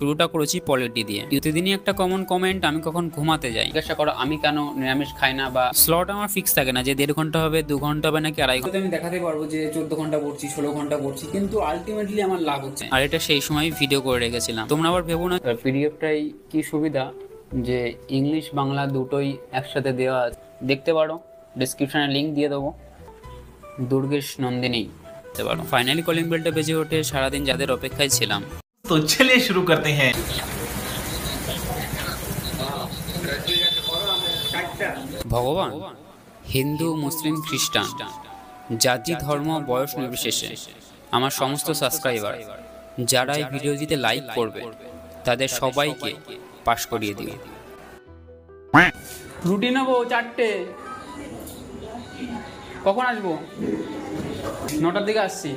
শুরুটা করেছি পলিটি দিয়ে। প্রতিদিনই একটা কমন কমেন্ট, আমি কখন ঘুমাতে যাই জিজ্ঞাসা করো আমি কেন নিরামিষ খাই না, বা স্লট আমার ফিক্স থাকে না যে 1.5 ঘন্টা হবে, 2 ঘন্টা হবে নাকি 2.5 ঘন্টা। আমি দেখাতে পারবো যে 14 ঘন্টা পড়ছি, 16 ঘন্টা পড়ছি, কিন্তু আলটিমেটলি আমার লাভ হচ্ছে। আর এটা সেই সময় ভিডিও করে রেখেছিলাম। তোমরা আবার ভেবো না পিডিএফটাই কি সুবিধা যে ইংলিশ বাংলা দুটোই একসাথে দেওয়া আছে। দেখতে পারো, ডিসক্রিপশনে লিঙ্ক দিয়ে দেবো। দুর্গেশ নন্দিনী দেখতে পারো। ফাইনালি কলিং বেলটা বেজে ওঠে। সারাদিন যাদের অপেক্ষায় ছিলাম, तो चलिए शुरू करते हैं। ভগবান, হিন্দু মুসলিম খ্রিস্টান, জাতি ধর্ম বয়স নির্বিশেষে আমার সমস্ত সাবস্ক্রাইবার যারা এই ভিডিওটিতে লাইক করবে তাদের সবাইকে পাশ করিয়ে দিও। রুটি নেবো 4টে। কখন আসবো? 9টার দিকে আসছি।